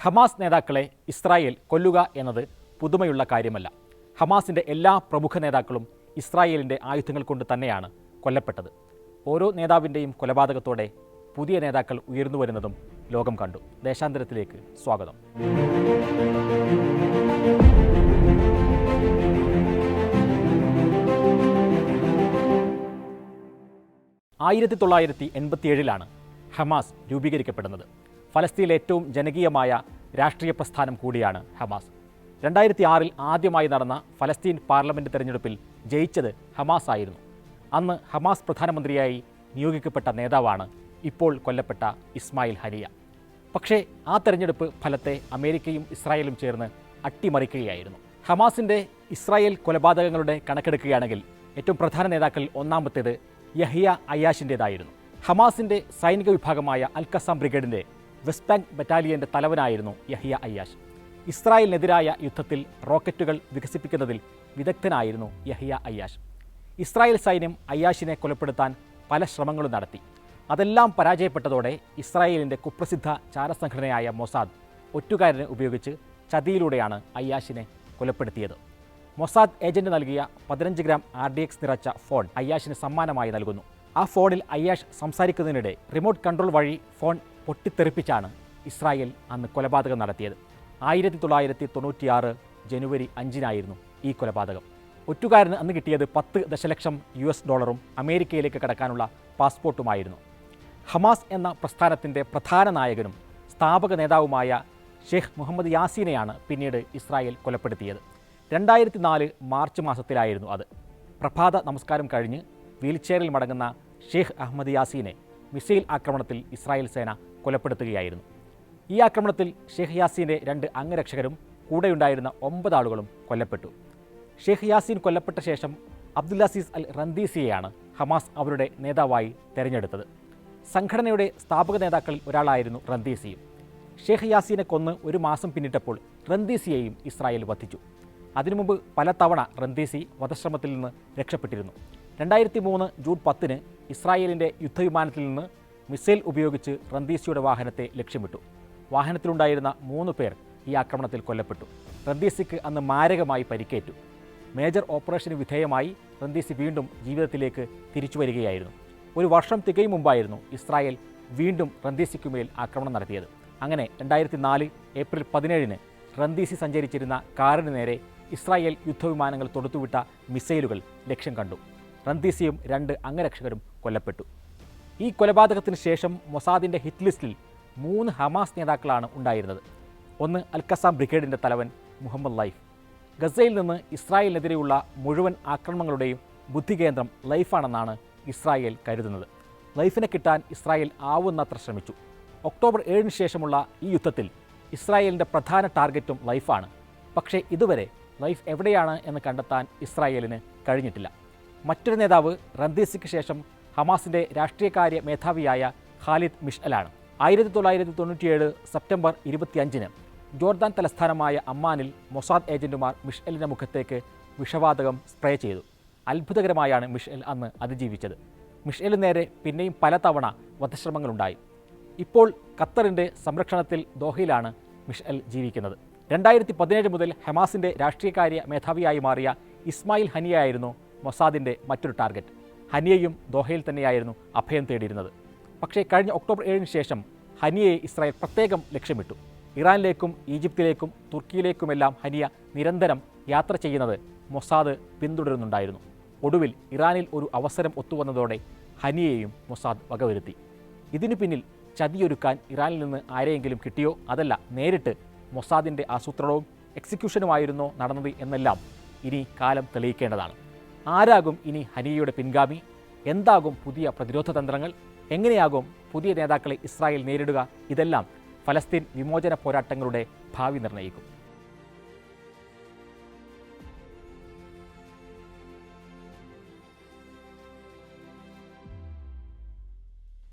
Hamas നേതാക്കളെ Israel കൊല്ലുക എന്നത് പുതുമയുള്ള കാര്യമല്ല. ഹമാസിൻ്റെ എല്ലാ പ്രമുഖ നേതാക്കളും ഇസ്രായേലിൻ്റെ ആയുധങ്ങൾ കൊണ്ട് തന്നെയാണ് കൊല്ലപ്പെട്ടത്. ഓരോ നേതാവിൻ്റെയും കൊലപാതകത്തോടെ പുതിയ നേതാക്കൾ ഉയർന്നു വരുന്നതും ലോകം കണ്ടു. ദേശാന്തരത്തിലേക്ക് സ്വാഗതം. 1987 ഹമാസ് രൂപീകരിക്കപ്പെടുന്നത്. ഫലസ്തീനിലെ ഏറ്റവും ജനകീയമായ രാഷ്ട്രീയ പ്രസ്ഥാനം കൂടിയാണ് ഹമാസ്. 2006 ആദ്യമായി നടന്ന ഫലസ്തീൻ പാർലമെൻറ്റ് തെരഞ്ഞെടുപ്പിൽ ജയിച്ചത് ഹമാസ് ആയിരുന്നു. അന്ന് ഹമാസ് പ്രധാനമന്ത്രിയായി നിയോഗിക്കപ്പെട്ട നേതാവാണ് ഇപ്പോൾ കൊല്ലപ്പെട്ട ഇസ്മായിൽ ഹനിയ. പക്ഷേ ആ തെരഞ്ഞെടുപ്പ് ഫലത്തെ അമേരിക്കയും ഇസ്രായേലും ചേർന്ന് അട്ടിമറിക്കുകയായിരുന്നു. ഹമാസിൻ്റെ ഇസ്രായേൽ കൊലപാതകങ്ങളുടെ കണക്കെടുക്കുകയാണെങ്കിൽ ഏറ്റവും പ്രധാന നേതാക്കളിൽ ഒന്നാമത്തേത് യഹിയ അയ്യാഷിൻ്റേതായിരുന്നു. ഹമാസിൻ്റെ സൈനിക വിഭാഗമായ അൽ Qassam ബ്രിഗേഡിൻ്റെ west bank ബറ്റാലിയൻ്റെ തലവനായിരുന്നു Yahya Ayyash. ഇസ്രായേലിനെതിരായ യുദ്ധത്തിൽ റോക്കറ്റുകൾ വികസിപ്പിക്കുന്നതിൽ വിദഗ്ധനായിരുന്നു യഹിയ അയ്യാഷ്. ഇസ്രായേൽ സൈന്യം അയ്യാഷിനെ കൊലപ്പെടുത്താൻ പല ശ്രമങ്ങളും നടത്തി. അതെല്ലാം പരാജയപ്പെട്ടതോടെ ഇസ്രായേലിൻ്റെ കുപ്രസിദ്ധ ചാരസംഘടനയായ മൊസാദ് ഒറ്റുകാരനെ ഉപയോഗിച്ച് ചതിയിലൂടെയാണ് അയ്യാഷിനെ കൊലപ്പെടുത്തിയത്. മൊസാദ് ഏജന്റ് നൽകിയ 15 ഗ്രാം RDX നിറച്ച ഫോൺ അയ്യാഷിന് സമ്മാനമായി നൽകുന്നു. ആ ഫോണിൽ അയ്യാഷ് സംസാരിക്കുന്നതിനിടെ റിമോട്ട് കൺട്രോൾ വഴി ഫോൺ പൊട്ടിത്തെറിപ്പിച്ചാണ് ഇസ്രായേൽ അന്ന് കൊലപാതകം നടത്തിയത്. 1996 ജനുവരി 5 ഈ കൊലപാതകം. ഒറ്റുകാരന് അന്ന് കിട്ടിയത് $10 ദശലക്ഷം അമേരിക്കയിലേക്ക് കടക്കാനുള്ള പാസ്പോർട്ടുമായിരുന്നു. ഹമാസ് എന്ന പ്രസ്ഥാനത്തിൻ്റെ പ്രധാന നായകനും സ്ഥാപക നേതാവുമായ ഷെയ്ഖ് മുഹമ്മദ് യാസീനെയാണ് പിന്നീട് ഇസ്രായേൽ കൊലപ്പെടുത്തിയത്. 2004 മാർച്ച് മാസത്തിലായിരുന്നു അത്. പ്രഭാത നമസ്കാരം കഴിഞ്ഞ് വീൽചെയറിൽ മടങ്ങുന്ന ഷെയ്ഖ് അഹമ്മദ് യാസീനെ മിസൈൽ ആക്രമണത്തിൽ ഇസ്രായേൽ സേന കൊലപ്പെടുത്തുകയായിരുന്നു. ഈ ആക്രമണത്തിൽ ഷെയ്ഖ് യാസീൻ്റെ 2 അംഗരക്ഷകരും കൂടെയുണ്ടായിരുന്ന 9 ആളുകളും കൊല്ലപ്പെട്ടു. ഷെയ്ഖ് യാസീൻ കൊല്ലപ്പെട്ട ശേഷം അബ്ദുല്ലസീസ് അൽ റന്ദീസിയെയാണ് ഹമാസ് അവരുടെ നേതാവായി തെരഞ്ഞെടുത്തത്. സംഘടനയുടെ സ്ഥാപക നേതാക്കളിൽ ഒരാളായിരുന്നു റന്ദീസിയും. ഷെയ്ഖ് യാസീനെ കൊന്ന് 1 മാസം പിന്നിട്ടപ്പോൾ റന്ദീസിയെയും ഇസ്രായേൽ വധിച്ചു. അതിനു മുമ്പ് പലതവണ റന്ദീസി വധശ്രമത്തിൽ നിന്ന് രക്ഷപ്പെട്ടിരുന്നു. 2003 ജൂൺ 10 ഇസ്രായേലിൻ്റെ യുദ്ധവിമാനത്തിൽ നിന്ന് മിസൈൽ ഉപയോഗിച്ച് റന്ദീസിയുടെ വാഹനത്തെ ലക്ഷ്യമിട്ടു. വാഹനത്തിലുണ്ടായിരുന്ന 3 പേർ ഈ ആക്രമണത്തിൽ കൊല്ലപ്പെട്ടു. റന്ദീസിക്ക് അന്ന് മാരകമായി പരിക്കേറ്റു. മേജർ ഓപ്പറേഷന് വിധേയമായി റന്ദീസി വീണ്ടും ജീവിതത്തിലേക്ക് തിരിച്ചു വരികയായിരുന്നു. 1 വർഷം തികയും മുമ്പായിരുന്നു ഇസ്രായേൽ വീണ്ടും റന്ദീസിക്കുമേൽ ആക്രമണം നടത്തിയത്. അങ്ങനെ 2004 ഏപ്രിൽ 17 റന്ദീസി സഞ്ചരിച്ചിരുന്ന കാറിന് നേരെ ഇസ്രായേൽ യുദ്ധവിമാനങ്ങൾ തൊടുത്തുവിട്ട മിസൈലുകൾ ലക്ഷ്യം കണ്ടു. റന്ദീസിയും 2 അംഗരക്ഷകരും കൊല്ലപ്പെട്ടു. ഈ കൊലപാതകത്തിന് ശേഷം മൊസാദിൻ്റെ ഹിറ്റ് ലിസ്റ്റിൽ 3 ഹമാസ് നേതാക്കളാണ് ഉണ്ടായിരുന്നത്. ഒന്ന് അൽ ഖസാം ബ്രിഗേഡിൻ്റെ തലവൻ മുഹമ്മദ് ലൈഫ്. ഗസയിൽ നിന്ന് ഇസ്രായേലിനെതിരെയുള്ള മുഴുവൻ ആക്രമണങ്ങളുടെയും ബുദ്ധികേന്ദ്രം ലൈഫാണെന്നാണ് ഇസ്രായേൽ കരുതുന്നത്. ലൈഫിനെ കിട്ടാൻ ഇസ്രായേൽ ആവുന്നത്ര ശ്രമിച്ചു. ഒക്ടോബർ 7 ശേഷമുള്ള ഈ യുദ്ധത്തിൽ ഇസ്രായേലിൻ്റെ പ്രധാന ടാർഗറ്റും ലൈഫാണ്. പക്ഷേ ഇതുവരെ ലൈഫ് എവിടെയാണ് എന്ന് കണ്ടെത്താൻ ഇസ്രായേലിന് കഴിഞ്ഞിട്ടില്ല. മറ്റൊരു നേതാവ് റന്ദീസിക്ക് ശേഷം ഹമാസിൻ്റെ രാഷ്ട്രീയകാര്യ മേധാവിയായ ഖാലിദ് മിഷ്അലാണ്. 1997 സെപ്റ്റംബർ 25 ജോർദാൻ തലസ്ഥാനമായ അമ്മാനിൽ മൊസാദ് ഏജന്റുമാർ മിഷ്അലിൻ്റെ മുഖത്തേക്ക് വിഷവാതകം സ്പ്രേ ചെയ്തു. അത്ഭുതകരമായാണ് മിഷ്അൽ അന്ന് അതിജീവിച്ചത്. മിഷ്അലിന് നേരെ പിന്നെയും പലതവണ വധശ്രമങ്ങളുണ്ടായി. ഇപ്പോൾ ഖത്തറിൻ്റെ സംരക്ഷണത്തിൽ ദോഹയിലാണ് മിഷ്അൽ ജീവിക്കുന്നത്. 2017 മുതൽ ഹമാസിൻ്റെ രാഷ്ട്രീയകാര്യ മേധാവിയായി മാറിയ ഇസ്മായിൽ ഹനിയയായിരുന്നു മൊസാദിൻ്റെ മറ്റൊരു ടാർഗറ്റ്. ഹനിയയും ദോഹയിൽ തന്നെയായിരുന്നു അഭയം തേടിയിരുന്നത്. പക്ഷേ കഴിഞ്ഞ ഒക്ടോബർ 7 ശേഷം ഹനിയയെ ഇസ്രായേൽ പ്രത്യേകം ലക്ഷ്യമിട്ടു. ഇറാനിലേക്കും ഈജിപ്തിലേക്കും തുർക്കിയിലേക്കുമെല്ലാം ഹനിയ നിരന്തരം യാത്ര ചെയ്യുന്നത് മൊസാദ് പിന്തുടരുന്നുണ്ടായിരുന്നു. ഒടുവിൽ ഇറാനിൽ ഒരു അവസരം ഒത്തുവന്നതോടെ ഹനിയയെയും മൊസാദ് വകവരുത്തി. ഇതിനു പിന്നിൽ ചതിയൊരുക്കാൻ ഇറാനിൽ നിന്ന് ആരെയെങ്കിലും കിട്ടിയോ, അതല്ല നേരിട്ട് മൊസാദിൻ്റെ ആസൂത്രണവും എക്സിക്യൂഷനുമായിരുന്നോ നടന്നത് എന്നെല്ലാം ഇനി കാലം തെളിയിക്കേണ്ടതാണ്. ആരാകും ഇനി ഹനിയയുടെ പിൻഗാമി? എന്താകും പുതിയ പ്രതിരോധ തന്ത്രങ്ങൾ? എങ്ങനെയാകും പുതിയ നേതാക്കളെ ഇസ്രായേൽ നേരിടുക? ഇതെല്ലാം ഫലസ്തീൻ വിമോചന പോരാട്ടങ്ങളുടെ ഭാവി നിർണ്ണയിക്കും.